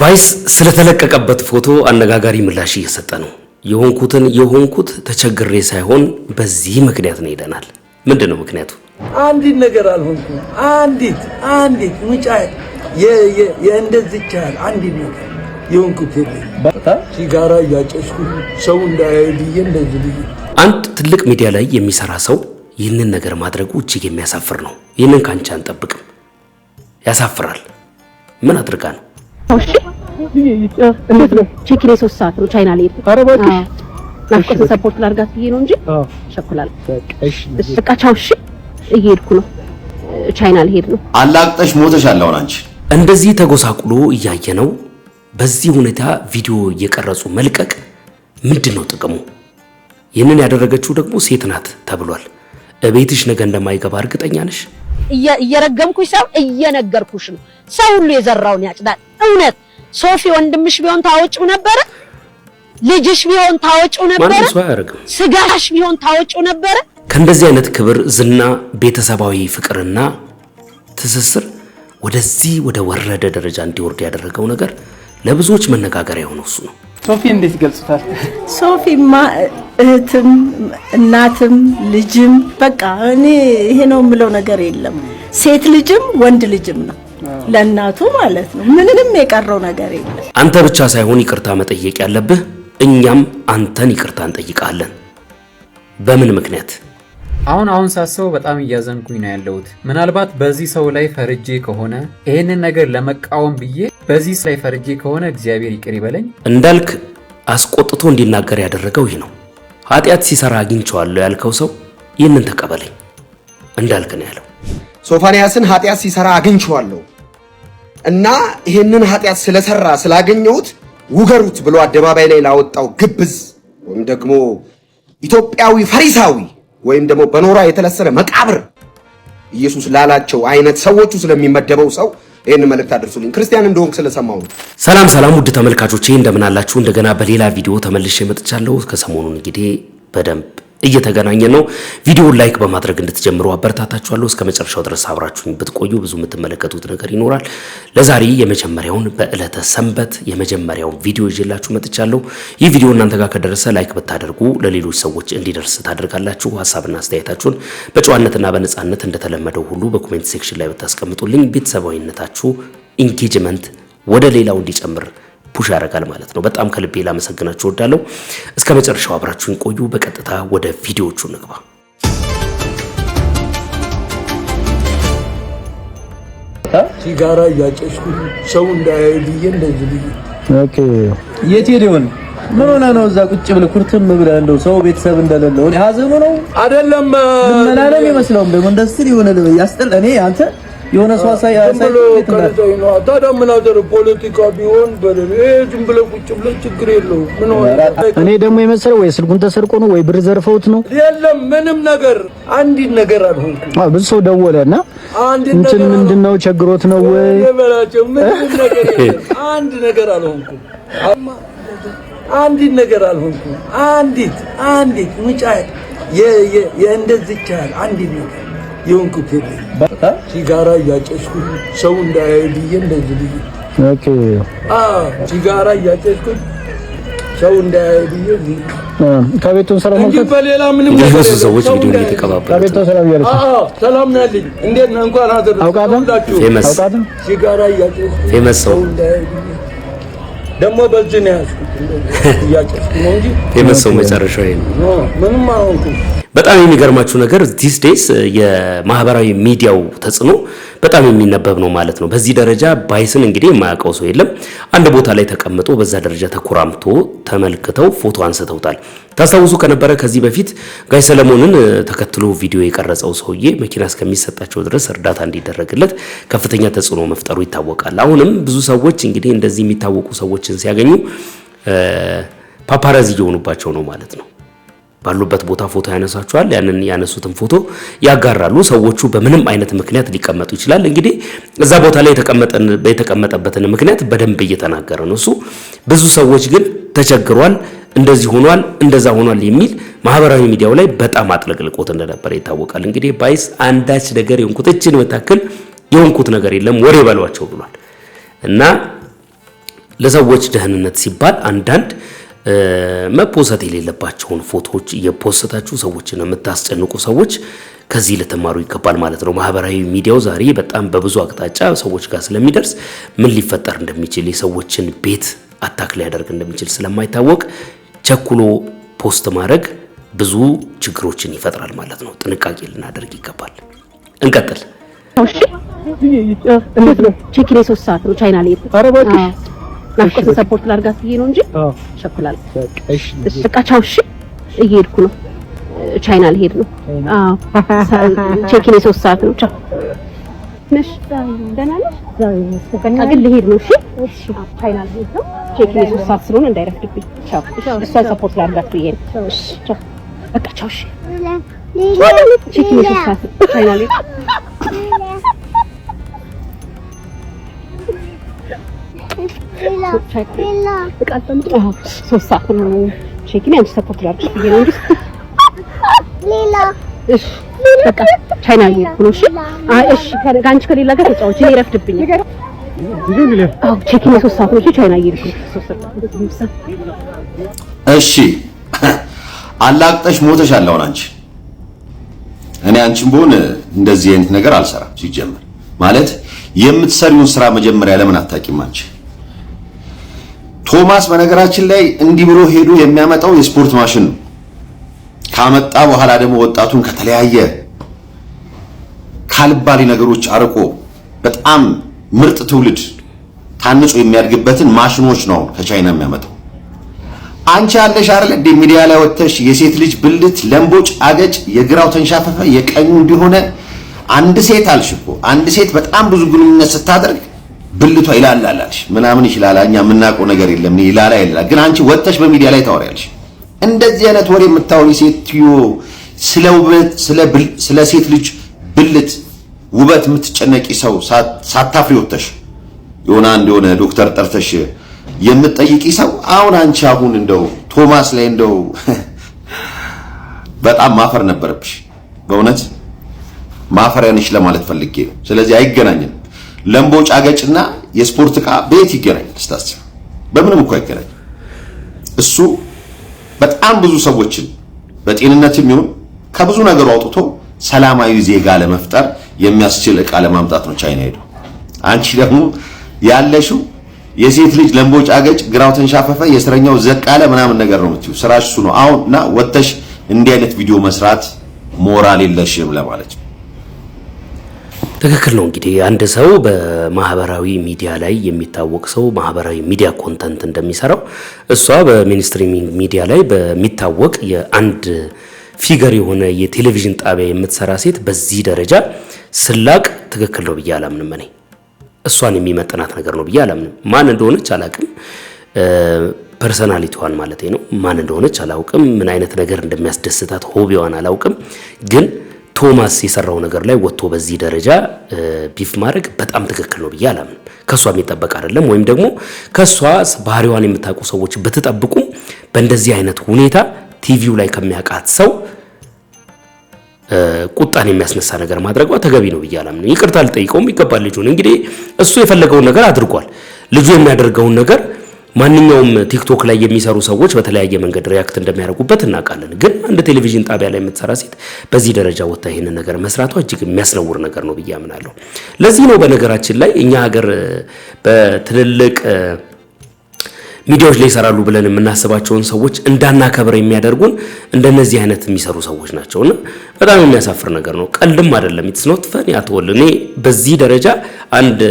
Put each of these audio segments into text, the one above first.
ባይስ ስለተለቀቀበት ፎቶ አነጋጋሪ ምላሽ እየሰጠ ነው። የሆንኩት ተቸግሬ ሳይሆን በዚህ ምክንያት ነው ይለናል። ምንድነው ምክንያቱ? አንዲት ነገር አልሆንኩም። አንዲት ሙጫ የእንደዚህ ይቻላል። አንዲት ነገር የሆንኩት ሲጋራ እያጨስኩ ሰው እንዳያይ ብዬ እንደዚህ ብዬ። አንድ ትልቅ ሚዲያ ላይ የሚሰራ ሰው ይህንን ነገር ማድረጉ እጅግ የሚያሳፍር ነው። ይህንን ካንቺ አንጠብቅም። ያሳፍራል። ምን አድርጋ ነው? እሺ ቼክ ላይ 3 ሰዓት ነው ቻይና ላይ ናፍቆት ሰፖርት ላርጋት ብዬ ነው እንጂ ሸኩላል። በቃ ቻው። እሺ እየሄድኩ ነው፣ ቻይና ልሄድ ነው። አላቅጠሽ ሞተሻል። አሁን አንቺ እንደዚህ ተጎሳቁሎ እያየ ነው። በዚህ ሁኔታ ቪዲዮ እየቀረጹ መልቀቅ ምንድነው ጥቅሙ? ይህንን ያደረገችው ደግሞ ሴት ናት ተብሏል። እቤትሽ ነገ እንደማይገባ እርግጠኛ ነሽ? እየረገምኩሽ ሰው እየነገርኩሽ ነው። ሰው ሁሉ የዘራውን ያጭዳል። እውነት ሶፊ ወንድምሽ ቢሆን ታወጪው ነበረ፣ ልጅሽ ቢሆን ታወጪው ነበረ፣ ስጋሽ ቢሆን ታወጪው ነበረ። ከእንደዚህ አይነት ክብር፣ ዝና፣ ቤተሰባዊ ፍቅርና ትስስር ወደዚህ ወደ ወረደ ደረጃ እንዲወርድ ያደረገው ነገር ለብዙዎች መነጋገሪያ የሆነው እሱ ነው። ሶፊ እንዴት ይገልጹታል? ሶፊማ እህትም እናትም ልጅም በቃ እኔ ይሄ ነው የምለው ነገር የለም። ሴት ልጅም ወንድ ልጅም ነው ለእናቱ ማለት ነው። ምንም የቀረው ነገር የለም። አንተ ብቻ ሳይሆን ይቅርታ መጠየቅ ያለብህ፣ እኛም አንተን ይቅርታ እንጠይቃለን። በምን ምክንያት? አሁን ሳስበው በጣም እያዘንኩኝ ነው ያለሁት። ምናልባት በዚህ ሰው ላይ ፈርጄ ከሆነ ይሄንን ነገር ለመቃወም ብዬ በዚህ ላይ ፈርጄ ከሆነ እግዚአብሔር ይቅር ይበለኝ። እንዳልክ አስቆጥቶ እንዲናገር ያደረገው ይህ ነው። ኃጢአት ሲሰራ አግኝቼዋለሁ ያልከው ሰው ይህንን ተቀበለኝ እንዳልክ ነው ያለው። ሶፋንያስን ኃጢአት ሲሰራ አግኝቼዋለሁ እና ይሄንን ኃጢአት ስለሰራ ስላገኘሁት ውገሩት ብሎ አደባባይ ላይ ላወጣው ግብዝ ወይም ደግሞ ኢትዮጵያዊ ፈሪሳዊ ወይም ደግሞ በኖራ የተለሰነ መቃብር ኢየሱስ ላላቸው አይነት ሰዎቹ ስለሚመደበው ሰው ይሄን መልእክት አድርሱልኝ። ክርስቲያን እንደሆንክ ስለሰማው ነው። ሰላም ውድ ተመልካቾቼ እንደምን አላችሁ? እንደገና በሌላ ቪዲዮ ተመልሼ መጥቻለሁ። ከሰሞኑን እንግዲህ በደንብ እየተገናኘን ነው። ቪዲዮውን ላይክ በማድረግ እንድትጀምሩ አበረታታችኋለሁ። እስከ መጨረሻው ድረስ አብራችሁኝ ብትቆዩ ብዙ የምትመለከቱት ነገር ይኖራል። ለዛሬ የመጀመሪያውን በዕለተ ሰንበት የመጀመሪያውን ቪዲዮ ይዤላችሁ መጥቻለሁ። ይህ ቪዲዮ እናንተ ጋር ከደረሰ ላይክ ብታደርጉ ለሌሎች ሰዎች እንዲደርስ ታደርጋላችሁ። ሐሳብና አስተያየታችሁን በጨዋነትና በነጻነት እንደተለመደው ሁሉ በኮሜንት ሴክሽን ላይ ብታስቀምጡልኝ ቤተሰባዊነታችሁ ኢንጌጅመንት ወደ ሌላው እንዲጨምር ፑሽ ያደርጋል ማለት ነው። በጣም ከልቤ ላመሰግናችሁ እወዳለሁ። እስከ መጨረሻው አብራችሁን ቆዩ። በቀጥታ ወደ ቪዲዮቹ እንግባ። ሲጋራ እያጨስኩ ሰው እንዳያይ ብዬ እንደዚህ ብዬ። ኦኬ የት ሄደውን? ምን ሆነ ነው እዛ ቁጭ ብለህ ኩርትም ብለህ እንደው ሰው ቤተሰብ እንደሌለው እኔ ሀዘኑ ነው አይደለም ምናለም ይመስለው ደግሞ እንደዚህ ይሆነ ያስጠል። እኔ አንተ የሆነ ሰው ታዲያ ምን አደረ? ፖለቲካ ቢሆን ዝም ብለህ ቁጭ ብለህ ችግር የለውም። ምን ሆነ? እኔ ደግሞ የመሰለው ወይ ስልኩን ተሰርቆ ነው ወይ ብር ዘርፈውት ነው። የለም ምንም ነገር አንዲት ነገር አልሆንኩም። ብዙ ሰው ደወለና እንትን ምንድነው ቸግሮት ነው ወይ የበላቸው ምንም ነገር የለም። አንድ ነገር አልሆንኩም። አንዲት ነገር አልሆንኩም። አንዲት ሙጫ የእንደዚህ ይቻላል። አንዲት ነገር የሆንኩት ሲጋራ እያጨስኩ ሰው እንዳያይ ብዬ እንደዚህ ብዬ። ኦኬ ሲጋራ እያጨስኩ ሰው እንዳያይ ብዬ ከቤቱ ሰላም ነው። በሌላ ምንም ነገር የለም። ሰዎች ቪዲዮ እየተቀባበሉ ከቤቱ ሰላም ያለሽ? ሰላም ነልኝ። እንዴት ነው? እንኳን አደረሳችሁ። ሲጋራ እያጨስኩ ፌመስ ሰው ደግሞ በዚህ ነው ያዝኩት። እያጨስኩ ነው እንጂ ፌመስ ሰው መጨረሻው ይሄ ነው። ምንም አልሆንኩም። በጣም የሚገርማችሁ ነገር ዲስ ዴይስ የማህበራዊ ሚዲያው ተጽዕኖ በጣም የሚነበብ ነው ማለት ነው። በዚህ ደረጃ ባይስን እንግዲህ የማያውቀው ሰው የለም። አንድ ቦታ ላይ ተቀምጦ በዛ ደረጃ ተኮራምቶ ተመልክተው ፎቶ አንስተውታል። ታስታውሱ ከነበረ ከዚህ በፊት ጋይ ሰለሞንን ተከትሎ ቪዲዮ የቀረጸው ሰውዬ መኪና እስከሚሰጣቸው ድረስ እርዳታ እንዲደረግለት ከፍተኛ ተጽዕኖ መፍጠሩ ይታወቃል። አሁንም ብዙ ሰዎች እንግዲህ እንደዚህ የሚታወቁ ሰዎችን ሲያገኙ ፓፓራዚ እየሆኑባቸው ነው ማለት ነው። ባሉበት ቦታ ፎቶ ያነሳቸዋል። ያንን ያነሱትን ፎቶ ያጋራሉ። ሰዎቹ በምንም አይነት ምክንያት ሊቀመጡ ይችላል። እንግዲህ እዛ ቦታ ላይ የተቀመጠበትን ምክንያት በደንብ እየተናገረ ነው እሱ። ብዙ ሰዎች ግን ተቸግሯል፣ እንደዚህ ሆኗል፣ እንደዛ ሆኗል የሚል ማህበራዊ ሚዲያው ላይ በጣም አጥለቅልቆት እንደነበረ ይታወቃል። እንግዲህ ባይስ አንዳች ነገር የሆንኩት እችን መታከል የሆንኩት ነገር የለም ወሬ በሏቸው ብሏል እና ለሰዎች ደህንነት ሲባል አንዳንድ መፖሰት የሌለባቸውን ፎቶዎች እየፖሰታችሁ ሰዎችን የምታስጨንቁ ሰዎች ከዚህ ልትማሩ ይገባል ማለት ነው። ማህበራዊ ሚዲያው ዛሬ በጣም በብዙ አቅጣጫ ሰዎች ጋር ስለሚደርስ ምን ሊፈጠር እንደሚችል የሰዎችን ቤት አታክ ሊያደርግ እንደሚችል ስለማይታወቅ ቸኩሎ ፖስት ማድረግ ብዙ ችግሮችን ይፈጥራል ማለት ነው። ጥንቃቄ ልናደርግ ይገባል። እንቀጥል። እሺ እንዴት ነው? ቼኪን 3 ሰዓት ነው ቻይና ላይ። ኧረ እባክሽ ናፍቆት ሰፖርት ላድርጋት ብዬ ነው እንጂ ቸኩላል። በቃ ቻው። እሺ እየሄድኩ ነው፣ ቻይና ልሄድ ነው። ቼኪን 3 ሰዓት ነው። ቻው ነሽ? ደህና ነሽ? በቃ ግን ልሄድ ነው። እሺ ቻይና ልሄድ ነው። ቼኪን 3 ሰዓት ስለሆነ እንዳይረፍድብኝ። ቻው። እሷን ሰፖርት ላድርጋት ብዬ ነው። እሺ ቻው። በቃ ቻው። እሺ ቼኪን 3 ሰዓት ቻይና ልሄድ ሶስት ሰዓት ነው ቼኪን አንቺ ሰፖርት ላድርግሽ ብዬ ነው እንጂ እሺ በቃ ቻይና እየሄድኩ ነው። እሺ እሺ ከአንቺ ከሌላ ጋር ተጫወች፣ እኔ እረፍድብኝ። ቼኪን 3 ሰዓት ነው ቻይና እየሄድኩ ነው። እሺ አላቅጠሽ ሞተሻል። አሁን አንቺ እኔ አንቺም ብሆን እንደዚህ አይነት ነገር አልሰራም። ሲጀመር ማለት የምትሰሪውን ስራ መጀመሪያ ለምን አታውቂም አንቺ? ቶማስ በነገራችን ላይ እንዲህ ብሎ ሄዶ የሚያመጣው የስፖርት ማሽን ነው። ካመጣ በኋላ ደግሞ ወጣቱን ከተለያየ ካልባሊ ነገሮች አርቆ በጣም ምርጥ ትውልድ ታንጾ የሚያድግበትን ማሽኖች ነው ከቻይና የሚያመጣው። አንቺ ያለሽ አይደል እንደ ሚዲያ ላይ ወጥተሽ የሴት ልጅ ብልት ለምቦጭ አገጭ የግራው ተንሻፈፈ የቀኙ እንዲሆነ አንድ ሴት አልሽ እኮ አንድ ሴት በጣም ብዙ ግንኙነት ስታደርግ ብልቷ ይላላልሽ ምናምን ይችላል። እኛ የምናውቀው ነገር የለም ይላላ ይላል። ግን አንቺ ወጥተሽ በሚዲያ ላይ ታወሪያለሽ። እንደዚህ አይነት ወሬ የምታወሪ ሴትዮ ስለ ውበት ስለ ሴት ልጅ ብልት ውበት የምትጨነቂ ሰው ሳታፍሪ ወጥተሽ የሆነ ዶክተር ጠርተሽ የምትጠይቂ ሰው አሁን አንቺ አሁን እንደው ቶማስ ላይ እንደው በጣም ማፈር ነበረብሽ። በእውነት ማፈሪያንሽ ለማለት ፈልጌ ነው። ስለዚህ አይገናኝም። ለምቦጭ አገጭና የስፖርት ዕቃ ቤት ይገናኛል? ስታስብ በምንም እኮ አይገናኝ። እሱ በጣም ብዙ ሰዎችን በጤንነትም ይሁን ከብዙ ነገሩ አውጥቶ ሰላማዊ ዜጋ ለመፍጠር የሚያስችል ዕቃ ለማምጣት ነው ቻይና ሄዶ። አንቺ ደግሞ ያለሽው የሴት ልጅ ለምቦጭ አገጭ ግራው ተንሻፈፈ የስረኛው ዘቃለ ምናምን ነገር ነው የምትይው። ስራሽ እሱ ነው። አሁንና ወጥተሽ እንዲህ አይነት ቪዲዮ መስራት ሞራል የለሽም ለማለት ነው። ትክክል ነው። እንግዲህ አንድ ሰው በማህበራዊ ሚዲያ ላይ የሚታወቅ ሰው ማህበራዊ ሚዲያ ኮንተንት እንደሚሰራው እሷ በሜንስትሪሚንግ ሚዲያ ላይ በሚታወቅ የአንድ ፊገር የሆነ የቴሌቪዥን ጣቢያ የምትሰራ ሴት በዚህ ደረጃ ስላቅ ትክክል ነው ብዬ አላምንም። እኔ እሷን የሚመጥናት ነገር ነው ብዬ አላምንም። ማን እንደሆነች አላውቅም፣ ፐርሰናሊቲዋን ማለት ነው። ማን እንደሆነች አላውቅም፣ ምን አይነት ነገር እንደሚያስደስታት ሆቢዋን አላውቅም። ግን ቶማስ የሰራው ነገር ላይ ወጥቶ በዚህ ደረጃ ቢፍ ማድረግ በጣም ትክክል ነው ብዬ አላምንም። ከሷ የሚጠበቅ አይደለም። ወይም ደግሞ ከሷ ባህሪዋን የምታውቁ ሰዎች ብትጠብቁ በእንደዚህ አይነት ሁኔታ ቲቪው ላይ ከሚያውቃት ሰው ቁጣን የሚያስነሳ ነገር ማድረጓ ተገቢ ነው ብዬ አላምንም። ይቅርታ ልጠይቀውም ይገባል። ልጁን እንግዲህ እሱ የፈለገውን ነገር አድርጓል። ልጁ የሚያደርገውን ነገር ማንኛውም ቲክቶክ ላይ የሚሰሩ ሰዎች በተለያየ መንገድ ሪያክት እንደሚያደርጉበት እናውቃለን። ግን አንድ ቴሌቪዥን ጣቢያ ላይ የምትሰራ ሴት በዚህ ደረጃ ወጥታ ይሄንን ነገር መስራቷ እጅግ የሚያስነውር ነገር ነው ብዬ አምናለሁ። ለዚህ ነው በነገራችን ላይ እኛ ሀገር በትልልቅ ሚዲያዎች ላይ ይሰራሉ ብለን የምናስባቸውን ሰዎች እንዳናከብር የሚያደርጉን እንደነዚህ አይነት የሚሰሩ ሰዎች ናቸውና በጣም የሚያሳፍር ነገር ነው። ቀልድም አይደለም። ኢትስ ኖት ፈን ያተወል እኔ በዚህ ደረጃ አንድ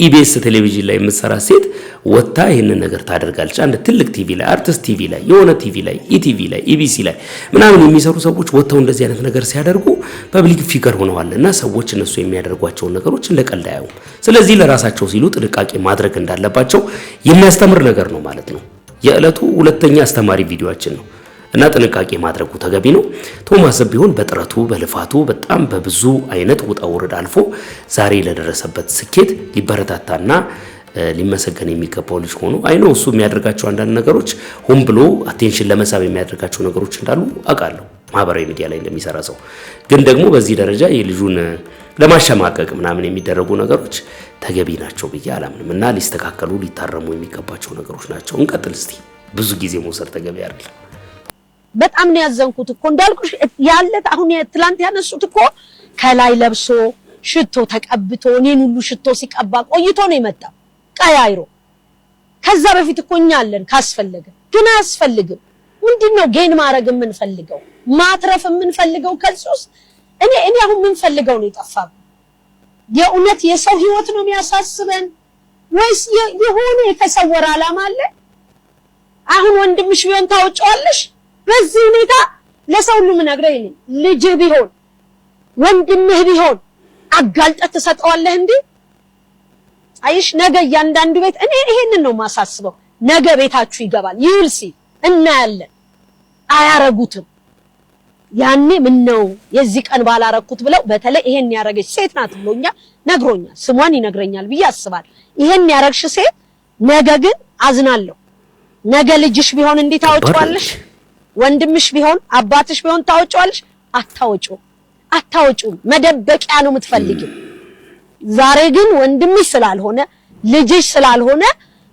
ኢቢኤስ ቴሌቪዥን ላይ የምትሰራ ሴት ወጥታ ይሄንን ነገር ታደርጋለች። አንድ ትልቅ ቲቪ ላይ አርቲስት ቲቪ ላይ የሆነ ቲቪ ላይ ኢቲቪ ላይ ኢቢሲ ላይ ምናምን የሚሰሩ ሰዎች ወጥተው እንደዚህ አይነት ነገር ሲያደርጉ ፐብሊክ ፊገር ሆነዋልና ሰዎች እነሱ የሚያደርጓቸውን ነገሮች እንደ ቀልድ አያዩም። ስለዚህ ለራሳቸው ሲሉ ጥንቃቄ ማድረግ እንዳለባቸው የሚያስተምር ነገር ነው ማለት ነው። የዕለቱ ሁለተኛ አስተማሪ ቪዲዮአችን ነው እና ጥንቃቄ ማድረጉ ተገቢ ነው። ቶማስም ቢሆን በጥረቱ በልፋቱ በጣም በብዙ አይነት ውጣ ውረድ አልፎ ዛሬ ለደረሰበት ስኬት ሊበረታታና ሊመሰገን የሚገባው ልጅ ሆኖ አይኖ እሱ የሚያደርጋቸው አንዳንድ ነገሮች ሆን ብሎ አቴንሽን ለመሳብ የሚያደርጋቸው ነገሮች እንዳሉ አውቃለሁ። ማህበራዊ ሚዲያ ላይ እንደሚሰራ ሰው ግን ደግሞ በዚህ ደረጃ የልጁን ለማሸማቀቅ ምናምን የሚደረጉ ነገሮች ተገቢ ናቸው ብዬ አላምንም እና ሊስተካከሉ ሊታረሙ የሚገባቸው ነገሮች ናቸው። እንቀጥል እስቲ። ብዙ ጊዜ መውሰድ ተገቢ አይደለም። በጣም ነው ያዘንኩት እኮ እንዳልኩሽ ያለት አሁን ትላንት ያነሱት እኮ ከላይ ለብሶ ሽቶ ተቀብቶ እኔን ሁሉ ሽቶ ሲቀባ ቆይቶ ነው የመጣው ቀያይሮ። ከዛ በፊት እኮ እኛ አለን ካስፈለገ ግን አያስፈልግም። ምንድነው ጌን ማድረግ የምንፈልገው ማትረፍ የምንፈልገው ከሱስ እኔ አሁን ምን ፈልገው ነው የጠፋው? የእውነት የሰው ህይወት ነው የሚያሳስበን ወይስ የሆነ የተሰወረ ዓላማ አለ? አሁን ወንድምሽ ቢሆን ታውጫዋለሽ በዚህ ሁኔታ ለሰው ሁሉ ምን ነግረኝ ልጅ ቢሆን ወንድምህ ቢሆን አጋልጠህ ተሰጠዋለህ እንዴ? አይሽ ነገ ያንዳንዱ ቤት እኔ ይሄንን ነው ማሳስበው። ነገ ቤታችሁ ይገባል ይውልሲ እናያለን። አያረጉትም ያኔ ምን ነው የዚህ ቀን ባላረኩት ብለው በተለይ ይሄን ያረገች ሴት ናት ብሎኛል ነግሮኛል። ስሟን ይነግረኛል ብዬ አስባለሁ። ይሄን ያረግሽ ሴት ነገ ግን አዝናለሁ። ነገ ልጅሽ ቢሆን እንዴት ታወጪዋለሽ? ወንድምሽ ቢሆን አባትሽ ቢሆን ታወጪዋለሽ? አታወጪው። መደበቂያ ነው የምትፈልጊው። ዛሬ ግን ወንድምሽ ስላልሆነ ልጅሽ ስላልሆነ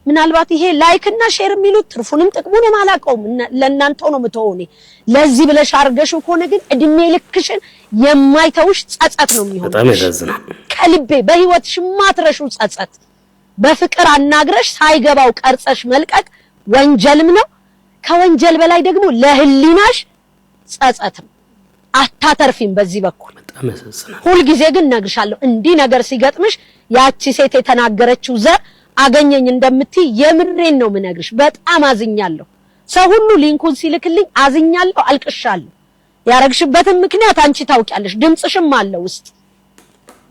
ምናልባት ይሄ ላይክ እና ሼር የሚሉት ትርፉንም ጥቅሙንም አላውቀውም ለእናንተው ነው የምትሆኔ። ለዚህ ብለሽ አርገሽው ከሆነ ግን እድሜ ልክሽን የማይተውሽ ጸጸት ነው የሚሆነው። በጣም ያሳዝናል። ከልቤ በህይወትሽ ማትረሹ ጸጸት በፍቅር አናግረሽ ሳይገባው ቀርጸሽ መልቀቅ ወንጀልም ነው። ከወንጀል በላይ ደግሞ ለህሊናሽ ጸጸትም አታተርፊም በዚህ በኩል። በጣም ያሳዝናል። ሁሉ ጊዜ ግን ነግርሻለሁ እንዲህ ነገር ሲገጥምሽ ያቺ ሴት የተናገረችው ዘር አገኘኝ እንደምትይ የምሬን ነው ምነግርሽ። በጣም አዝኛለሁ። ሰው ሁሉ ሊንኩን ሲልክልኝ አዝኛለሁ፣ አልቅሻለሁ። ያረግሽበትን ምክንያት አንቺ ታውቂያለሽ፣ ድምጽሽም አለ ውስጥ።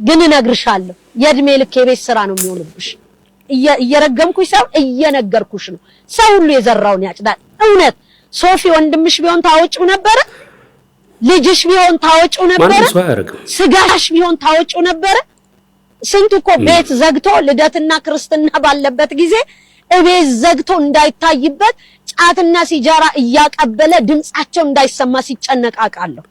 ግን እነግርሻለሁ የእድሜ ልክ የቤት ስራ ነው የሚሆንብሽ። እየረገምኩሽ ሳይሆን እየነገርኩሽ ነው። ሰው ሁሉ የዘራውን ያጭዳል። እውነት ሶፊ ወንድምሽ ቢሆን ታወጪው ነበረ? ልጅሽ ቢሆን ታወጪው ነበረ? ስጋሽ ቢሆን ታወጪው ነበረ? ስንቱ እኮ ቤት ዘግቶ ልደትና ክርስትና ባለበት ጊዜ እቤት ዘግቶ እንዳይታይበት ጫትና ሲጃራ እያቀበለ ድምጻቸው እንዳይሰማ ሲጨነቃቃለሁ።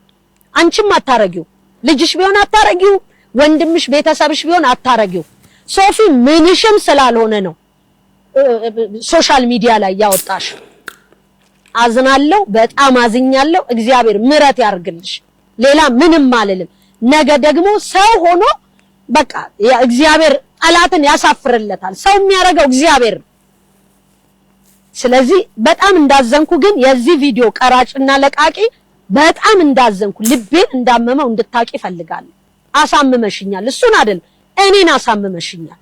አንቺም አታረጊው፣ ልጅሽ ቢሆን አታረጊው፣ ወንድምሽ ቤተሰብሽ ቢሆን አታረጊው። ሶፊ ምንሽም ስላልሆነ ነው ሶሻል ሚዲያ ላይ ያወጣሽ። አዝናለሁ፣ በጣም አዝኛለሁ። እግዚአብሔር ምሕረት ያርግልሽ። ሌላ ምንም አልልም። ነገ ደግሞ ሰው ሆኖ በቃ እግዚአብሔር ጠላትን ያሳፍርለታል። ሰው የሚያረጋው እግዚአብሔር። ስለዚህ በጣም እንዳዘንኩ ግን የዚህ ቪዲዮ ቀራጭና ለቃቂ በጣም እንዳዘንኩ ልቤን እንዳመመው እንድታቂ ፈልጋለሁ። አሳምመሽኛል። እሱን አይደል እኔን አሳምመሽኛል።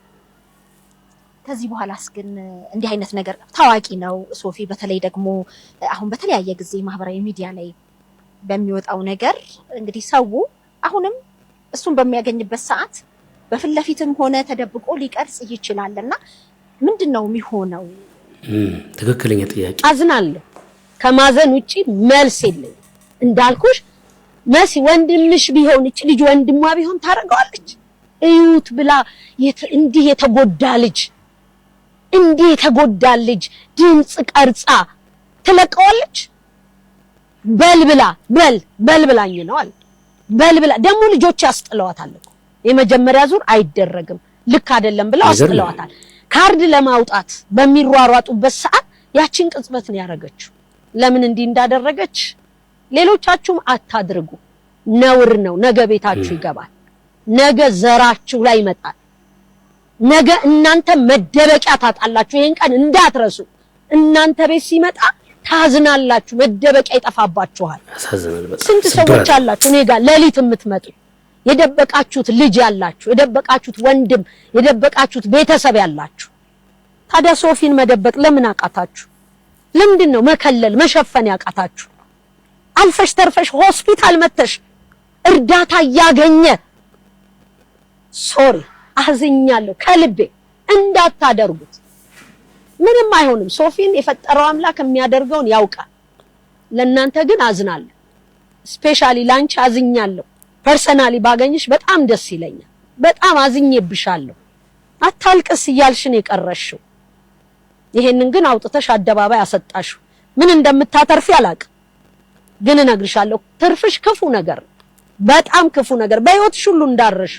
ከዚህ በኋላስ ግን እንዲህ አይነት ነገር ታዋቂ ነው ሶፊ። በተለይ ደግሞ አሁን በተለያየ ጊዜ ማህበራዊ ሚዲያ ላይ በሚወጣው ነገር እንግዲህ ሰው አሁንም እሱን በሚያገኝበት ሰዓት በፊት ለፊትም ሆነ ተደብቆ ሊቀርጽ ይችላልና ምንድነው የሚሆነው? ትክክለኛ ጥያቄ። አዝናለሁ። ከማዘን ውጪ መልስ የለኝም። እንዳልኩሽ መሲ ወንድምሽ ቢሆን እቺ ልጅ ወንድሟ ቢሆን ታረጋዋለች? እዩት ብላ እንዲህ የተጎዳ ልጅ ድምጽ ቀርጻ ትለቀዋለች? በልብላኝ ነው አለ። በልብላ ደግሞ ልጆች ያስጥለዋታል እኮ የመጀመሪያ ዙር አይደረግም ልክ አይደለም ብለው አስጥለዋታል። ካርድ ለማውጣት በሚሯሯጡበት ሰዓት ያቺን ቅጽበት ነው ያረገችው። ለምን እንዲህ እንዳደረገች ሌሎቻችሁም አታድርጉ። ነውር ነው። ነገ ቤታችሁ ይገባል። ነገ ዘራችሁ ላይ ይመጣል። ነገ እናንተ መደበቂያ ታጣላችሁ። ይሄን ቀን እንዳትረሱ። እናንተ ቤት ሲመጣ ታዝናላችሁ። መደበቂያ ይጠፋባችኋል። ስንት ሰዎች አላችሁ እኔ ጋር ሌሊት የምትመጡ የደበቃችሁት ልጅ ያላችሁ፣ የደበቃችሁት ወንድም፣ የደበቃችሁት ቤተሰብ ያላችሁ። ታዲያ ሶፊን መደበቅ ለምን አቃታችሁ? ለምንድነው መከለል መሸፈን ያቃታችሁ? አልፈሽ ተርፈሽ ሆስፒታል መተሽ እርዳታ ያገኘ ሶሪ አዝኛለሁ ከልቤ። እንዳታደርጉት። ምንም አይሆንም። ሶፊን የፈጠረው አምላክ የሚያደርገውን ያውቃል። ለእናንተ ግን አዝናለሁ። ስፔሻሊ ላንቺ አዝኛለሁ። ፐርሰናሊ ባገኝሽ በጣም ደስ ይለኛል። በጣም አዝኜብሻለሁ። አታልቅስ እያልሽን የቀረሽው ይሄንን ግን አውጥተሽ አደባባይ አሰጣሽው። ምን እንደምታተርፊ አላውቅም። ግን እነግርሻለሁ ትርፍሽ ክፉ ነገር በጣም ክፉ ነገር በህይወትሽ ሁሉ እንዳረሽ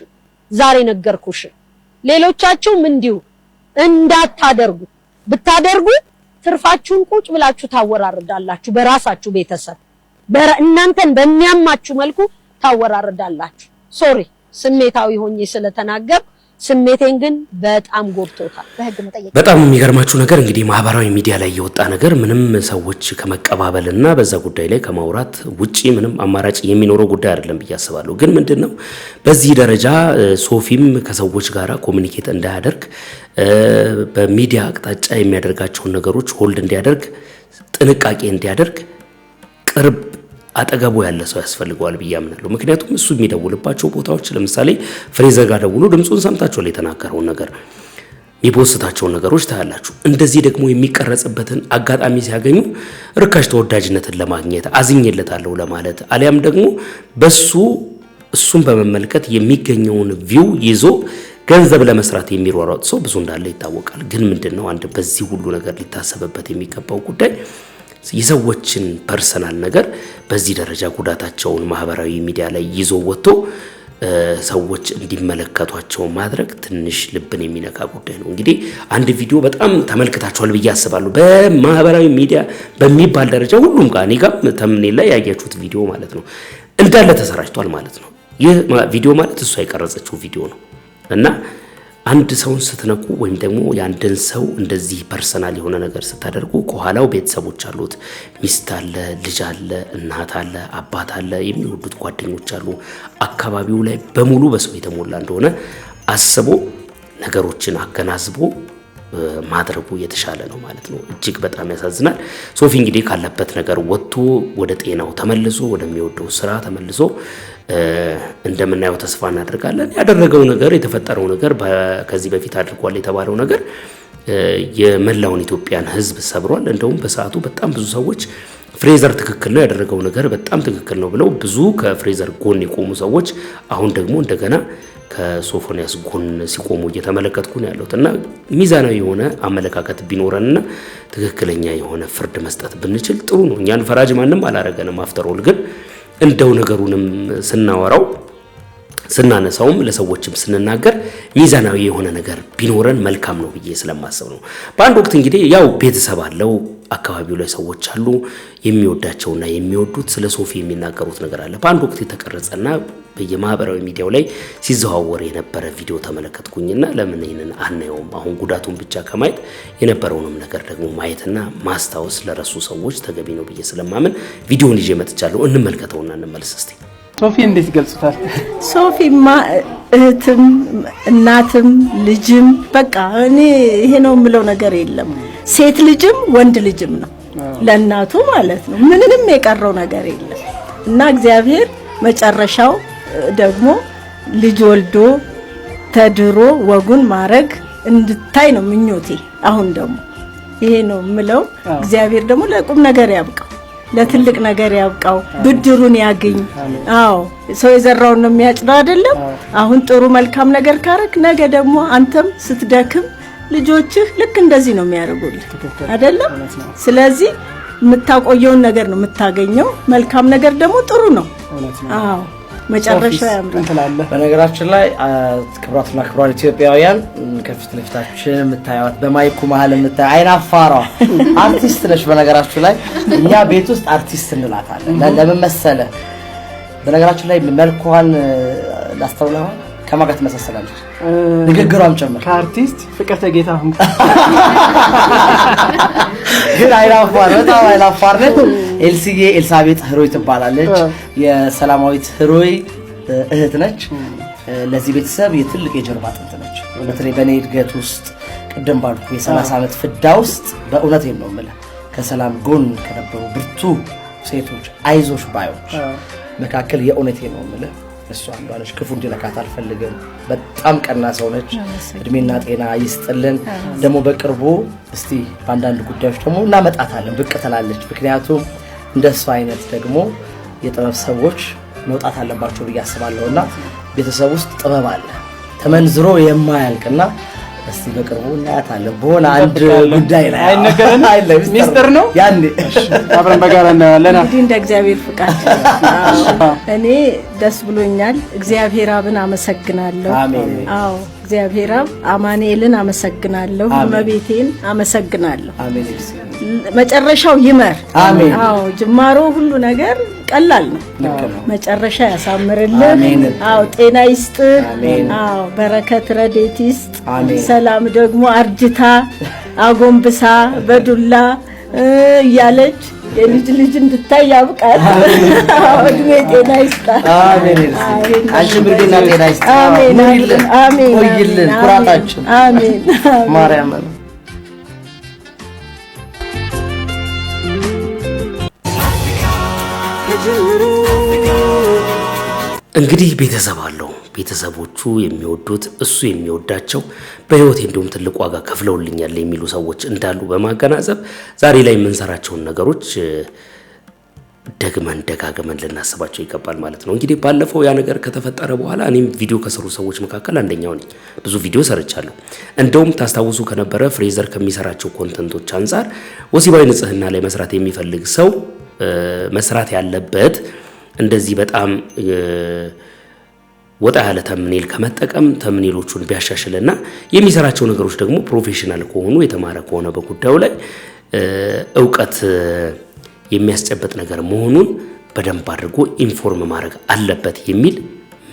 ዛሬ ነገርኩሽ። ሌሎቻችሁም እንዲሁ እንዳታደርጉ ብታደርጉ ትርፋችሁን ቁጭ ብላችሁ ታወራርዳላችሁ። በራሳችሁ ቤተሰብ እናንተን በሚያማችሁ መልኩ ታወራርዳላችሁ። ሶሪ ስሜታዊ ሆኜ ስለተናገር ስሜቴን ግን በጣም ጎብቶታል። በህግ መጠየቅ በጣም የሚገርማችሁ ነገር እንግዲህ ማህበራዊ ሚዲያ ላይ የወጣ ነገር ምንም ሰዎች ከመቀባበልና በዛ ጉዳይ ላይ ከማውራት ውጪ ምንም አማራጭ የሚኖረው ጉዳይ አይደለም ብዬ አስባለሁ። ግን ምንድነው በዚህ ደረጃ ሶፊም ከሰዎች ጋራ ኮሙኒኬት እንዳያደርግ በሚዲያ አቅጣጫ የሚያደርጋቸውን ነገሮች ሆልድ እንዲያደርግ ጥንቃቄ እንዲያደርግ ቅርብ አጠገቡ ያለ ሰው ያስፈልገዋል ብዬ አምናለሁ። ምክንያቱም እሱ የሚደውልባቸው ቦታዎች ለምሳሌ ፍሬዘር ጋር ደውሎ ድምጹን ሰምታችኋል፣ የተናገረውን ነገር የሚፖስታቸው ነገሮች ታያላችሁ። እንደዚህ ደግሞ የሚቀረጽበትን አጋጣሚ ሲያገኙ ርካሽ ተወዳጅነትን ለማግኘት አዝኜለታለሁ ለማለት አሊያም ደግሞ እሱን በመመልከት የሚገኘውን ቪው ይዞ ገንዘብ ለመስራት የሚሯሯጥ ሰው ብዙ እንዳለ ይታወቃል። ግን ምንድነው አንድ በዚህ ሁሉ ነገር ሊታሰብበት የሚገባው ጉዳይ የሰዎችን ፐርሰናል ነገር በዚህ ደረጃ ጉዳታቸውን ማህበራዊ ሚዲያ ላይ ይዞ ወጥቶ ሰዎች እንዲመለከቷቸው ማድረግ ትንሽ ልብን የሚነካ ጉዳይ ነው። እንግዲህ አንድ ቪዲዮ በጣም ተመልክታችኋል ብዬ አስባለሁ። በማህበራዊ ሚዲያ በሚባል ደረጃ ሁሉም ጋር እኔ ጋር ተምኔል ላይ ያያችሁት ቪዲዮ ማለት ነው እንዳለ ተሰራጭቷል ማለት ነው። ይህ ቪዲዮ ማለት እሷ የቀረጸችው ቪዲዮ ነው እና አንድ ሰውን ስትነቁ ወይም ደግሞ የአንድን ሰው እንደዚህ ፐርሰናል የሆነ ነገር ስታደርጉ ከኋላው ቤተሰቦች አሉት፣ ሚስት አለ፣ ልጅ አለ፣ እናት አለ፣ አባት አለ፣ የሚወዱት ጓደኞች አሉ። አካባቢው ላይ በሙሉ በሰው የተሞላ እንደሆነ አስቦ ነገሮችን አገናዝቦ ማድረጉ የተሻለ ነው ማለት ነው። እጅግ በጣም ያሳዝናል። ሶፊ እንግዲህ ካለበት ነገር ወጥቶ ወደ ጤናው ተመልሶ ወደሚወደው ስራ ተመልሶ እንደምናየው ተስፋ እናደርጋለን። ያደረገው ነገር የተፈጠረው ነገር ከዚህ በፊት አድርጓል የተባለው ነገር የመላውን ኢትዮጵያን ሕዝብ ሰብሯል። እንደውም በሰዓቱ በጣም ብዙ ሰዎች ፍሬዘር ትክክል ነው ያደረገው ነገር በጣም ትክክል ነው ብለው ብዙ ከፍሬዘር ጎን የቆሙ ሰዎች አሁን ደግሞ እንደገና ከሶፎንያስ ጎን ሲቆሙ እየተመለከትኩ ነው ያለሁት እና ሚዛናዊ የሆነ አመለካከት ቢኖርንና ትክክለኛ የሆነ ፍርድ መስጠት ብንችል ጥሩ ነው። እኛን ፈራጅ ማንም አላረገንም። አፍተሮል ግን እንደው ነገሩንም ስናወራው ስናነሳውም ለሰዎችም ስንናገር ሚዛናዊ የሆነ ነገር ቢኖረን መልካም ነው ብዬ ስለማስብ ነው። በአንድ ወቅት እንግዲህ ያው ቤተሰብ አለው፣ አካባቢው ላይ ሰዎች አሉ የሚወዳቸውና የሚወዱት ስለ ሶፊ የሚናገሩት ነገር አለ። በአንድ ወቅት የተቀረጸና በየማህበራዊ ሚዲያው ላይ ሲዘዋወር የነበረ ቪዲዮ ተመለከትኩኝና ለምን ይሄንን አናየውም? አሁን ጉዳቱን ብቻ ከማየት የነበረውንም ነገር ደግሞ ማየትና ማስታወስ ለረሱ ሰዎች ተገቢ ነው ብዬ ስለማምን ቪዲዮውን ይዤ መጥቻለሁ። እንመልከተውና እንመልስ እስቲ። ሶፊ እንዴት ይገልጹታል? ሶፊማ እህትም እናትም ልጅም በቃ እኔ ይሄ ነው የምለው ነገር የለም። ሴት ልጅም ወንድ ልጅም ነው ለእናቱ ማለት ነው። ምንንም የቀረው ነገር የለም እና እግዚአብሔር መጨረሻው ደግሞ ልጅ ወልዶ ተድሮ ወጉን ማረግ እንድታይ ነው ምኞቴ። አሁን ደግሞ ይሄ ነው የምለው። እግዚአብሔር ደግሞ ለቁም ነገር ያብቃው፣ ለትልቅ ነገር ያብቃው፣ ብድሩን ያገኝ። አዎ ሰው የዘራውን ነው የሚያጭደው አይደለም? አሁን ጥሩ መልካም ነገር ካረክ ነገ ደግሞ አንተም ስትደክም ልጆችህ ልክ እንደዚህ ነው የሚያደርጉልህ አይደለም? ስለዚህ የምታቆየውን ነገር ነው የምታገኘው። መልካም ነገር ደግሞ ጥሩ ነው። አዎ መጨረሻው ያምራል። በነገራችን ላይ ክብራትና ክብራን ኢትዮጵያውያን ከፊት ለፊታችን የምታዩት በማይኩ መሀል የምታዩ አይናፋሯ አርቲስት ነች። በነገራችን ላይ እኛ ቤት ውስጥ አርቲስት እንላታለን። ለምን መሰለ? በነገራችን ላይ መልኳን ላስተውለው ከማን ጋር ትመሳሰላለች? ንግግሯም ጭምር ከአርቲስት ፍቅርተ ጌታሁን ግን አይናፋር በጣም አይናፋር ነች። ኤልሲዬ ኤልሳቤጥ ህሮይ ትባላለች። የሰላማዊት ህሮይ እህት ነች። ለዚህ ቤተሰብ የትልቅ የጀርባ አጥንት ነች። በተለይ በኔ እድገት ውስጥ ቅድም ባልኩ የ30 ዓመት ፍዳ ውስጥ በእውነት ነው የምልህ ከሰላም ጎን ከነበሩ ብርቱ ሴቶች አይዞሽ ባዮች መካከል የእውነቴ ነው የምልህ እሷ አንዷለች። ክፉ እንዲነካት አልፈልግም። በጣም ቀና ሰው ነች። እድሜና ጤና ይስጥልን። ደግሞ በቅርቡ እስቲ በአንዳንድ ጉዳዮች ደግሞ እናመጣታለን፣ ብቅ ትላለች። ምክንያቱም እንደሷ አይነት ደግሞ የጥበብ ሰዎች መውጣት አለባቸው ብዬ አስባለሁና ቤተሰብ ውስጥ ጥበብ አለ ተመንዝሮ የማያልቅና እስቲ በቅርቡ እናያታለን። በሆነ አንድ ጉዳይ ላይ አይነገረን ሚስጥር ነው ያኔ አብረን በጋራ እናያለን። እንግዲህ እንደ እግዚአብሔር ፍቃድ እኔ ደስ ብሎኛል። እግዚአብሔር አብን አመሰግናለሁ። አዎ እግዚአብሔር አብ አማኑኤልን አመሰግናለሁ። እመቤቴን አመሰግናለሁ። አሜን። መጨረሻው ይመር። አሜን። አዎ ጅማሮ ሁሉ ነገር ቀላል ነው። መጨረሻ ያሳምርልን። አዎ ጤና ይስጥ። አዎ በረከት ረድኤት ይስጥ። ሰላም ደግሞ አርጅታ አጎንብሳ በዱላ እያለች የልጅ ልጅ እንድታይ ያብቃል። እድሜ ጤና ይስጣል። አሜን። አንቺ ብርድና ጤና ይስጣል። አሜን። አሜን። ቆይልን ኩራታችን። አሜን። ማርያም እንግዲህ ቤተሰብ አለው። ቤተሰቦቹ የሚወዱት እሱ የሚወዳቸው በህይወቴ እንደውም ትልቅ ዋጋ ከፍለውልኛል የሚሉ ሰዎች እንዳሉ በማገናዘብ ዛሬ ላይ የምንሰራቸውን ነገሮች ደግመን ደጋግመን ልናስባቸው ይገባል ማለት ነው። እንግዲህ ባለፈው ያ ነገር ከተፈጠረ በኋላ እኔም ቪዲዮ ከሰሩ ሰዎች መካከል አንደኛው ነኝ። ብዙ ቪዲዮ ሰርቻለሁ። እንደውም ታስታውሱ ከነበረ ፍሬዘር ከሚሰራቸው ኮንተንቶች አንፃር ወሲባዊ ንጽህና ላይ መስራት የሚፈልግ ሰው መስራት ያለበት እንደዚህ በጣም ወጣ ያለ ተምኔል ከመጠቀም ተምኔሎቹን ቢያሻሽልና የሚሰራቸው ነገሮች ደግሞ ፕሮፌሽናል ከሆኑ የተማረ ከሆነ በጉዳዩ ላይ ዕውቀት የሚያስጨበጥ ነገር መሆኑን በደንብ አድርጎ ኢንፎርም ማድረግ አለበት የሚል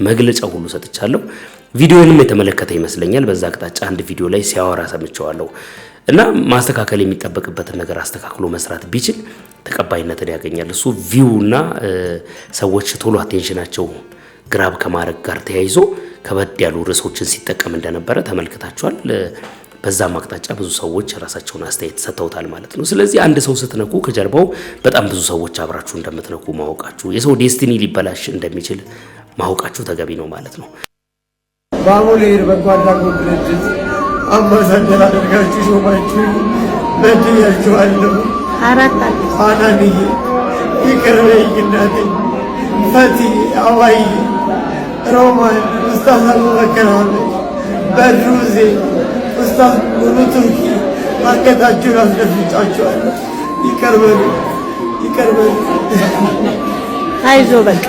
መግለጫ ሁሉ ሰጥቻለሁ። ቪዲዮንም የተመለከተ ይመስለኛል። በዛ አቅጣጫ አንድ ቪዲዮ ላይ ሲያወራ ሰምቼዋለሁ እና ማስተካከል የሚጠበቅበትን ነገር አስተካክሎ መስራት ቢችል ተቀባይነትን ያገኛል። እሱ ቪውና ሰዎች ቶሎ አቴንሽናቸው ግራብ ከማድረግ ጋር ተያይዞ ከበድ ያሉ ርዕሶችን ሲጠቀም እንደነበረ ተመልክታችኋል። በዛም አቅጣጫ ብዙ ሰዎች ራሳቸውን አስተያየት ሰጥተውታል ማለት ነው። ስለዚህ አንድ ሰው ስትነኩ ከጀርባው በጣም ብዙ ሰዎች አብራችሁ እንደምትነኩ ማወቃችሁ፣ የሰው ዴስቲኒ ሊበላሽ እንደሚችል ማወቃችሁ ተገቢ ነው ማለት ነው። በአሙሌር በጎ አድራጎት ድርጅት አምባሳደር አድርጋችሁ ሾማችሁ በድያችኋለሁ። ፋናንዬ ይቅር በይኝ እናቴ፣ ፈቲ አዋይ፣ ሮማን፣ ኡስታዝ አቡበከር አህመድ፣ በድሩዜ፣ ኡስታዝ ሙሉ ቱርኪ አንገታችሁን አስደፍጫችኋለሁ። ይቅር በሉ፣ ይቅር በሉ። አይዞ በቃ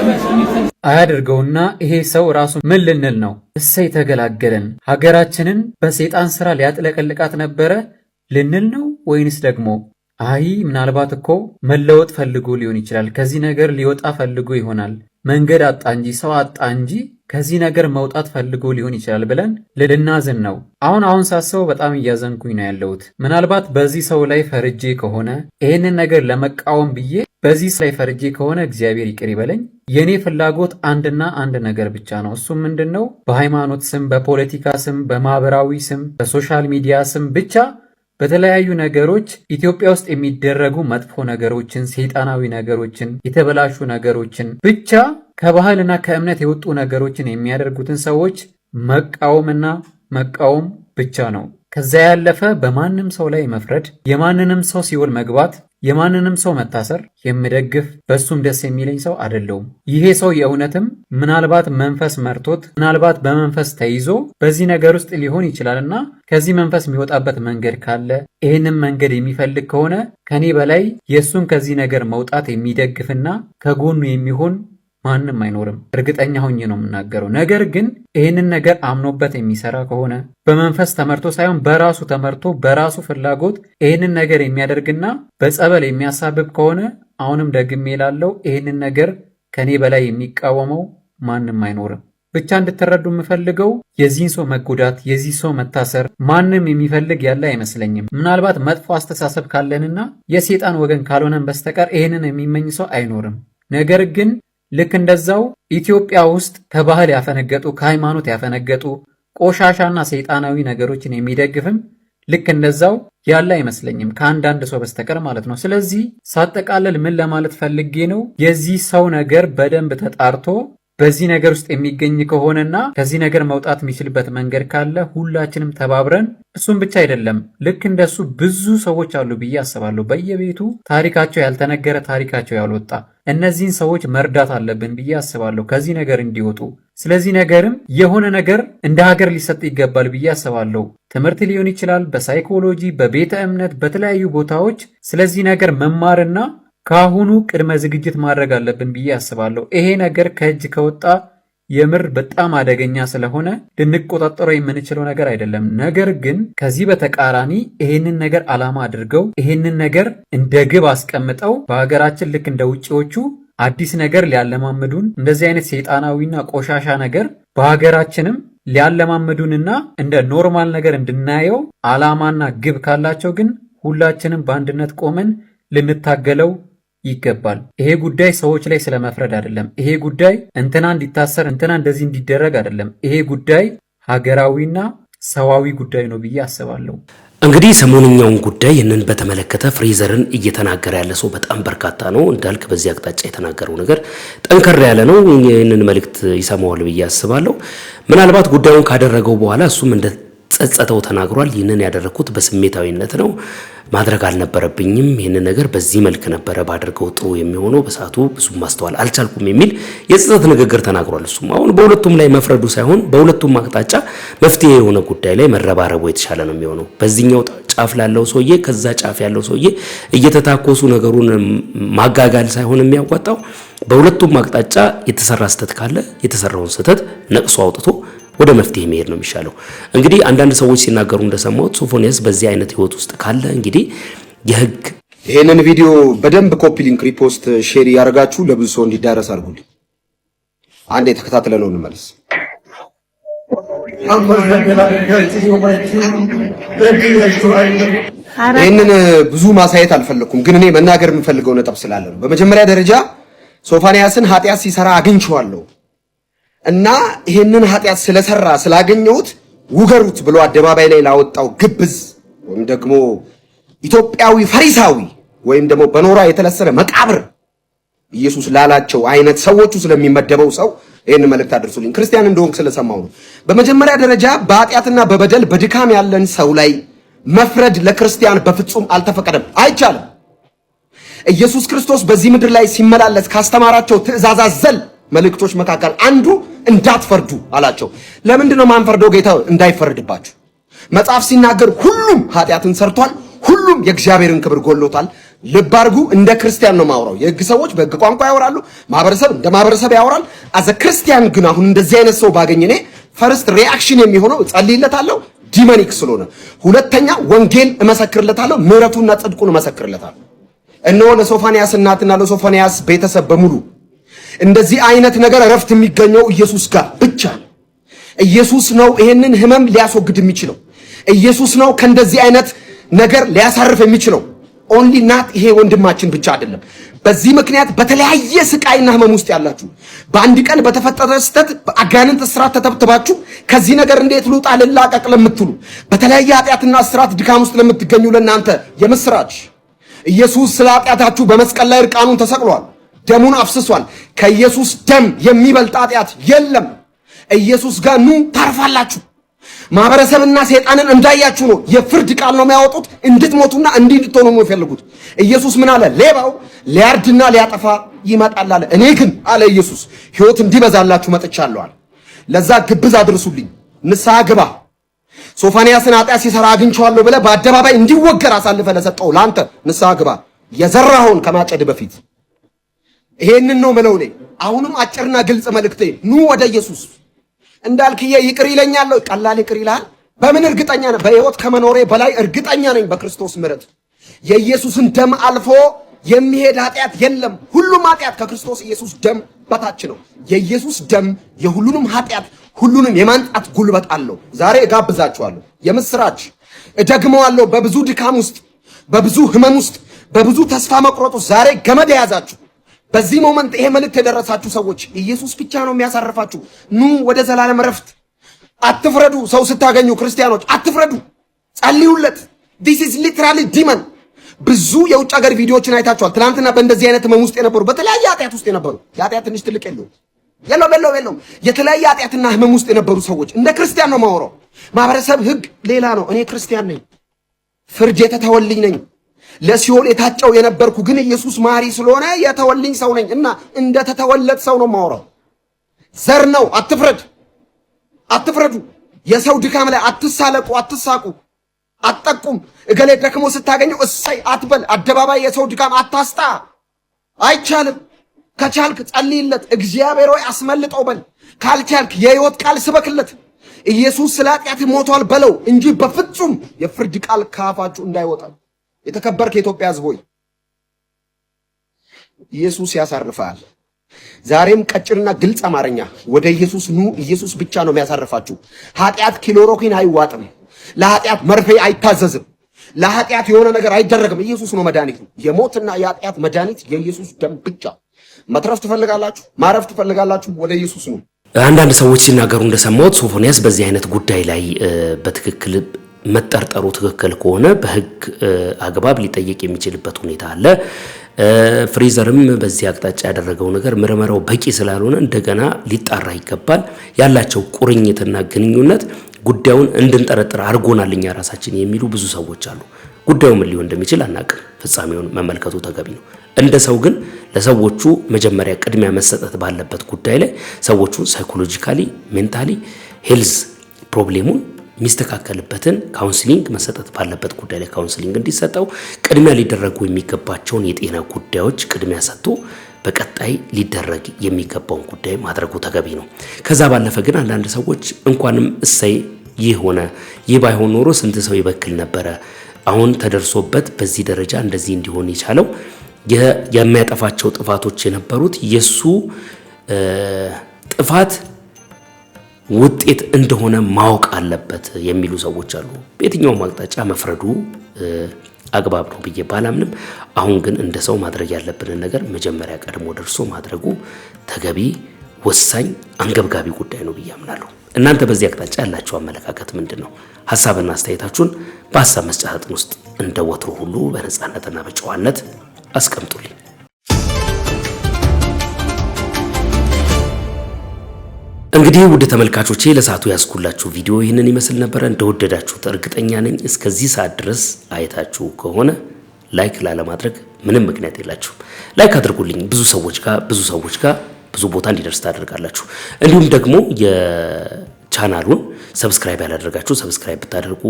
አያድርገውና ይሄ ሰው ራሱ ምን ልንል ነው? እሰይ ተገላገለን፣ ሀገራችንን በሰይጣን ስራ ሊያጥለቀልቃት ነበረ ልንል ነው ወይንስ ደግሞ አይ ምናልባት እኮ መለወጥ ፈልጎ ሊሆን ይችላል፣ ከዚህ ነገር ሊወጣ ፈልጎ ይሆናል፣ መንገድ አጣ እንጂ ሰው አጣ እንጂ ከዚህ ነገር መውጣት ፈልጎ ሊሆን ይችላል ብለን ልናዝን ነው? አሁን ሳስበው በጣም እያዘንኩኝ ነው ያለሁት። ምናልባት በዚህ ሰው ላይ ፈርጄ ከሆነ ይህንን ነገር ለመቃወም ብዬ በዚህ ላይ ፈርጄ ከሆነ እግዚአብሔር ይቅር ይበለኝ። የኔ ፍላጎት አንድና አንድ ነገር ብቻ ነው። እሱም ምንድነው? በሃይማኖት ስም፣ በፖለቲካ ስም፣ በማህበራዊ ስም፣ በሶሻል ሚዲያ ስም ብቻ በተለያዩ ነገሮች ኢትዮጵያ ውስጥ የሚደረጉ መጥፎ ነገሮችን፣ ሰይጣናዊ ነገሮችን፣ የተበላሹ ነገሮችን ብቻ ከባህልና ከእምነት የወጡ ነገሮችን የሚያደርጉትን ሰዎች መቃወምና መቃወም ብቻ ነው። ከዛ ያለፈ በማንም ሰው ላይ መፍረድ፣ የማንንም ሰው ሲኦል መግባት፣ የማንንም ሰው መታሰር የምደግፍ በሱም ደስ የሚለኝ ሰው አይደለሁም። ይሄ ሰው የእውነትም ምናልባት መንፈስ መርቶት ምናልባት በመንፈስ ተይዞ በዚህ ነገር ውስጥ ሊሆን ይችላልና ከዚህ መንፈስ የሚወጣበት መንገድ ካለ ይህንን መንገድ የሚፈልግ ከሆነ ከኔ በላይ የእሱን ከዚህ ነገር መውጣት የሚደግፍና ከጎኑ የሚሆን ማንም አይኖርም። እርግጠኛ ሆኜ ነው የምናገረው። ነገር ግን ይህንን ነገር አምኖበት የሚሰራ ከሆነ በመንፈስ ተመርቶ ሳይሆን በራሱ ተመርቶ በራሱ ፍላጎት ይህንን ነገር የሚያደርግና በጸበል የሚያሳብብ ከሆነ አሁንም ደግሜ እላለሁ ይህንን ነገር ከኔ በላይ የሚቃወመው ማንም አይኖርም። ብቻ እንድትረዱ የምፈልገው የዚህን ሰው መጎዳት፣ የዚህ ሰው መታሰር ማንም የሚፈልግ ያለ አይመስለኝም። ምናልባት መጥፎ አስተሳሰብ ካለንና የሴጣን ወገን ካልሆነን በስተቀር ይህንን የሚመኝ ሰው አይኖርም። ነገር ግን ልክ እንደዛው ኢትዮጵያ ውስጥ ከባህል ያፈነገጡ ከሃይማኖት ያፈነገጡ ቆሻሻና ሰይጣናዊ ነገሮችን የሚደግፍም ልክ እንደዛው ያለ አይመስለኝም ከአንዳንድ ሰው በስተቀር ማለት ነው። ስለዚህ ሳጠቃለል ምን ለማለት ፈልጌ ነው? የዚህ ሰው ነገር በደንብ ተጣርቶ በዚህ ነገር ውስጥ የሚገኝ ከሆነና ከዚህ ነገር መውጣት የሚችልበት መንገድ ካለ ሁላችንም ተባብረን እሱም ብቻ አይደለም ልክ እንደሱ ብዙ ሰዎች አሉ ብዬ አስባለሁ በየቤቱ ታሪካቸው ያልተነገረ ታሪካቸው ያልወጣ እነዚህን ሰዎች መርዳት አለብን ብዬ አስባለሁ ከዚህ ነገር እንዲወጡ ስለዚህ ነገርም የሆነ ነገር እንደ ሀገር ሊሰጥ ይገባል ብዬ አስባለሁ ትምህርት ሊሆን ይችላል በሳይኮሎጂ በቤተ እምነት በተለያዩ ቦታዎች ስለዚህ ነገር መማርና ካሁኑ ቅድመ ዝግጅት ማድረግ አለብን ብዬ አስባለሁ ይሄ ነገር ከእጅ ከወጣ የምር በጣም አደገኛ ስለሆነ ልንቆጣጠረው የምንችለው ነገር አይደለም ነገር ግን ከዚህ በተቃራኒ ይሄንን ነገር አላማ አድርገው ይሄንን ነገር እንደ ግብ አስቀምጠው በሀገራችን ልክ እንደ ውጪዎቹ አዲስ ነገር ሊያለማምዱን እንደዚህ አይነት ሰይጣናዊና ቆሻሻ ነገር በሀገራችንም ሊያለማምዱንና እንደ ኖርማል ነገር እንድናየው አላማና ግብ ካላቸው ግን ሁላችንም በአንድነት ቆመን ልንታገለው ይገባል ይሄ ጉዳይ ሰዎች ላይ ስለመፍረድ አይደለም ይሄ ጉዳይ እንትና እንዲታሰር እንትና እንደዚህ እንዲደረግ አይደለም ይሄ ጉዳይ ሀገራዊና ሰዋዊ ጉዳይ ነው ብዬ አስባለሁ እንግዲህ ሰሞንኛውን ጉዳይ ይህንን በተመለከተ ፍሬዘርን እየተናገረ ያለ ሰው በጣም በርካታ ነው እንዳልክ በዚህ አቅጣጫ የተናገረው ነገር ጠንከር ያለ ነው ይህንን መልእክት ይሰማዋል ብዬ አስባለሁ ምናልባት ጉዳዩን ካደረገው በኋላ እሱም እንደ ጸጸተው ተናግሯል ይህንን ያደረኩት በስሜታዊነት ነው ማድረግ አልነበረብኝም ይህንን ነገር በዚህ መልክ ነበር ባደርገው ጥሩ የሚሆነው በሳቱ ብዙ ማስተዋል አልቻልኩም የሚል የጸጸት ንግግር ተናግሯል እሱም አሁን በሁለቱም ላይ መፍረዱ ሳይሆን በሁለቱም አቅጣጫ መፍትሄ የሆነ ጉዳይ ላይ መረባረቡ የተሻለ ነው የሚሆነው በዚህኛው ጫፍ ላለው ሰውዬ ከዛ ጫፍ ያለው ሰውዬ እየተታኮሱ ነገሩን ማጋጋል ሳይሆን የሚያዋጣው በሁለቱም አቅጣጫ የተሰራ ስተት ካለ የተሰራውን ስተት ነቅሶ አውጥቶ ወደ መፍትሄ መሄድ ነው የሚሻለው እንግዲህ አንዳንድ ሰዎች ሲናገሩ እንደሰማሁት ሶፎንያስ በዚህ አይነት ህይወት ውስጥ ካለ እንግዲህ የህግ ይሄንን ቪዲዮ በደንብ ኮፒ ሊንክ ሪፖስት ሼር ያርጋችሁ ለብዙ ሰው እንዲዳረስ አድርጉልኝ አንዴ ተከታተለ ነው እንመለስ ይሄንን ብዙ ማሳየት አልፈለኩም ግን እኔ መናገር የምፈልገው ነጥብ ስላለ ነው በመጀመሪያ ደረጃ ሶፎንያስን ኃጢአት ሲሰራ አግኝቼዋለሁ እና ይሄንን ኃጢአት ስለሰራ ስላገኘሁት ውገሩት ብሎ አደባባይ ላይ ላወጣው ግብዝ ወይም ደግሞ ኢትዮጵያዊ ፈሪሳዊ ወይም ደግሞ በኖራ የተለሰነ መቃብር ኢየሱስ ላላቸው አይነት ሰዎቹ ስለሚመደበው ሰው ይሄን መልእክት አድርሱልኝ ክርስቲያን እንደሆንክ ስለሰማው ነው በመጀመሪያ ደረጃ በኃጢአትና በበደል በድካም ያለን ሰው ላይ መፍረድ ለክርስቲያን በፍጹም አልተፈቀደም አይቻልም ኢየሱስ ክርስቶስ በዚህ ምድር ላይ ሲመላለስ ካስተማራቸው ትእዛዛት ዘል መልእክቶች መካከል አንዱ እንዳትፈርዱ አላቸው ለምንድነው ማንፈርደው ጌታ እንዳይፈርድባችሁ መጽሐፍ ሲናገር ሁሉም ኃጢአትን ሰርቷል ሁሉም የእግዚአብሔርን ክብር ጎሎታል ልብ አድርጉ እንደ ክርስቲያን ነው ማውራው የህግ ሰዎች በህግ ቋንቋ ያወራሉ ማህበረሰብ እንደ ማህበረሰብ ያወራል አዘ ክርስቲያን ግን አሁን እንደዚህ አይነት ሰው ባገኘኔ ፈርስት ሪአክሽን የሚሆነው ጸልይለታለሁ ዲሞኒክ ስለሆነ ሁለተኛ ወንጌል እመሰክርለታለሁ ምህረቱና ጽድቁን እመሰክርለታለሁ እነሆ ለሶፎንያስ እናትና ለሶፎንያስ ቤተሰብ በሙሉ እንደዚህ አይነት ነገር ረፍት የሚገኘው ኢየሱስ ጋር ብቻ ኢየሱስ ነው ይሄንን ህመም ሊያስወግድ የሚችለው ኢየሱስ ነው ከእንደዚህ አይነት ነገር ሊያሳርፍ የሚችለው ኦንሊ ናት ይሄ ወንድማችን ብቻ አይደለም በዚህ ምክንያት በተለያየ ስቃይና ህመም ውስጥ ያላችሁ በአንድ ቀን በተፈጠረ ስተት በአጋንንት እስራት ተተብትባችሁ ከዚህ ነገር እንዴት ልውጣ ልላቀቅ ለምትሉ በተለያየ ኃጢአትና እስራት ድካም ውስጥ ለምትገኙ ለናንተ የምስራች ኢየሱስ ስለ ኃጢአታችሁ በመስቀል ላይ እርቃኑን ተሰቅሏል ደሙን አፍስሷል ከኢየሱስ ደም የሚበልጥ ኃጢአት የለም ኢየሱስ ጋር ኑ ታርፋላችሁ ማህበረሰብና ሰይጣንን እንዳያችሁ ነው የፍርድ ቃል ነው የሚያወጡት እንድትሞቱና እንድትሆኑ ነው የሚፈልጉት ኢየሱስ ምን አለ ሌባው ሊያርድና ሊያጠፋ ይመጣል አለ እኔ ግን አለ ኢየሱስ ሕይወት እንዲበዛላችሁ መጥቻለሁ አለ ለዛ ግብዝ አድርሱልኝ ንስሐ ግባ ሶፎንያስን ኃጢአት ሲሰራ አግኝቼዋለሁ ብለህ በአደባባይ እንዲወገር አሳልፈ ለሰጠው ላንተ ንስሐ ግባ የዘራኸውን ከማጨድ በፊት ይሄንን ነው መለው ነኝ አሁንም አጭርና ግልጽ መልእክቴ ኑ ወደ ኢየሱስ እንዳልክዬ ይቅር ይለኛል ቀላል ይቅር ይላል በምን እርግጠኛ ነህ በሕይወት ከመኖሬ በላይ እርግጠኛ ነኝ በክርስቶስ ምሕረት የኢየሱስን ደም አልፎ የሚሄድ ኃጢአት የለም ሁሉም ኃጢአት ከክርስቶስ ኢየሱስ ደም በታች ነው የኢየሱስ ደም የሁሉንም ኃጢአት ሁሉንም የማንጻት ጉልበት አለው ዛሬ እጋብዛችኋለሁ የምስራች እደግመዋለሁ በብዙ ድካም ውስጥ በብዙ ህመም ውስጥ በብዙ ተስፋ መቁረጥ ዛሬ ገመድ ያዛችሁ በዚህ ሞመንት ይሄ መልእክት የደረሳችሁ ሰዎች ኢየሱስ ብቻ ነው የሚያሳርፋችሁ ኑ ወደ ዘላለም ረፍት አትፍረዱ ሰው ስታገኙ ክርስቲያኖች አትፍረዱ ጸልዩለት this is literally demon ብዙ የውጭ ሀገር ቪዲዮዎችን አይታችኋል ትናንትና በእንደዚህ አይነት ህመም ውስጥ የነበሩ በተለያየ ኃጢአት ውስጥ የነበሩ የኃጢአት ትንሽ ትልቅ የለው የለም። የተለያየ ኃጢአትና ህመም ውስጥ የነበሩ ሰዎች እንደ ክርስቲያን ነው ማወራው። ማህበረሰብ ህግ ሌላ ነው። እኔ ክርስቲያን ነኝ፣ ፍርድ የተተወልኝ ነኝ። ለሲኦል የታጨው የነበርኩ ግን ኢየሱስ ማሪ ስለሆነ የተወልኝ ሰው ነኝ እና እንደ ተተወለደ ሰው ነው ማወራው። ዘር ነው። አትፍረዱ። የሰው ድካም ላይ አትሳለቁ፣ አትሳቁ፣ አትጠቁም። እገሌ ደክሞ ስታገኘው እሰይ አትበል። አደባባይ የሰው ድካም አታስጣ፣ አይቻልም። ከቻልክ ጸልይለት፣ እግዚአብሔር ሆይ አስመልጠው በል። ካልቻልክ የህይወት ቃል ስበክለት። ኢየሱስ ስለ ኃጢአት ሞቷል በለው እንጂ በፍጹም የፍርድ ቃል ከአፋችሁ እንዳይወጣ። የተከበርክ የኢትዮጵያ ሕዝብ ሆይ ኢየሱስ ያሳርፋል። ዛሬም ቀጭንና ግልጽ አማርኛ ወደ ኢየሱስ ኑ። ኢየሱስ ብቻ ነው የሚያሳርፋችሁ። ኃጢአት ክሎሮኪን አይዋጥም። ለኃጢአት መርፌ አይታዘዝም። ለኃጢአት የሆነ ነገር አይደረግም። ኢየሱስ ነው መድኃኒቱ። የሞትና የኃጢአት መድኃኒት የኢየሱስ ደም ብቻ። መትረፍ ትፈልጋላችሁ? ማረፍ ትፈልጋላችሁ? ወደ ኢየሱስ ኑ። አንዳንድ ሰዎች ሲናገሩ እንደሰማሁት ሶፎንያስ በዚህ አይነት ጉዳይ ላይ በትክክል መጠርጠሩ ትክክል ከሆነ በህግ አግባብ ሊጠየቅ የሚችልበት ሁኔታ አለ። ፍሬዘርም በዚህ አቅጣጫ ያደረገው ነገር ምርመራው በቂ ስላልሆነ እንደገና ሊጣራ ይገባል። ያላቸው ቁርኝትና ግንኙነት ጉዳዩን እንድንጠረጥር አድርጎናል እኛ ራሳችን የሚሉ ብዙ ሰዎች አሉ። ጉዳዩ ምን ሊሆን እንደሚችል አናውቅም። ፍጻሜውን መመልከቱ ተገቢ ነው። እንደ ሰው ግን ለሰዎቹ መጀመሪያ ቅድሚያ መሰጠት ባለበት ጉዳይ ላይ ሰዎቹ ሳይኮሎጂካሊ ሜንታሊ ሄልዝ ፕሮብሌሙን የሚስተካከልበትን ካውንስሊንግ መሰጠት ባለበት ጉዳይ ላይ ካውንስሊንግ እንዲሰጠው ቅድሚያ ሊደረጉ የሚገባቸውን የጤና ጉዳዮች ቅድሚያ ሰጥቶ በቀጣይ ሊደረግ የሚገባውን ጉዳይ ማድረጉ ተገቢ ነው። ከዛ ባለፈ ግን አንዳንድ ሰዎች እንኳንም እሰይ ይህ ሆነ፣ ይህ ባይሆን ኖሮ ስንት ሰው ይበክል ነበረ፣ አሁን ተደርሶበት በዚህ ደረጃ እንደዚህ እንዲሆን የቻለው የሚያጠፋቸው ጥፋቶች የነበሩት የሱ ጥፋት ውጤት እንደሆነ ማወቅ አለበት የሚሉ ሰዎች አሉ። በየትኛውም አቅጣጫ መፍረዱ አግባብ ነው ብዬ ባላምንም፣ አሁን ግን እንደ ሰው ማድረግ ያለብንን ነገር መጀመሪያ ቀድሞ ደርሶ ማድረጉ ተገቢ፣ ወሳኝ፣ አንገብጋቢ ጉዳይ ነው ብዬ አምናለሁ። እናንተ በዚህ አቅጣጫ ያላችሁ አመለካከት ምንድን ነው? ሐሳብና አስተያየታችሁን በሐሳብ መስጫ ሳጥን ውስጥ እንደ ወትሮ ሁሉ በነጻነትና በጨዋነት አስቀምጡልኝ። እንግዲህ ውድ ተመልካቾቼ ለሰዓቱ ያስኩላችሁ ቪዲዮ ይህንን ይመስል ነበረ። እንደወደዳችሁት እርግጠኛ ነኝ። እስከዚህ ሰዓት ድረስ አይታችሁ ከሆነ ላይክ ላለማድረግ ምንም ምክንያት የላችሁም። ላይክ አድርጉልኝ። ብዙ ሰዎች ጋር ብዙ ቦታ እንዲደርስ ታደርጋላችሁ። እንዲሁም ደግሞ የቻናሉን ሰብስክራይብ ያላደረጋችሁ ሰብስክራይብ ብታደርጉ፣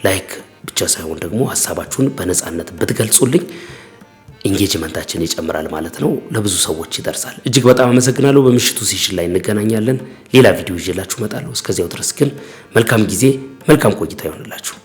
ላይክ ብቻ ሳይሆን ደግሞ ሐሳባችሁን በነጻነት ብትገልጹልኝ ኢንጌጅመንታችን ይጨምራል ማለት ነው። ለብዙ ሰዎች ይደርሳል። እጅግ በጣም አመሰግናለሁ። በምሽቱ ሴሽን ላይ እንገናኛለን። ሌላ ቪዲዮ ይዤላችሁ እመጣለሁ። እስከዚያው ድረስ ግን መልካም ጊዜ፣ መልካም ቆይታ ይሆንላችሁ።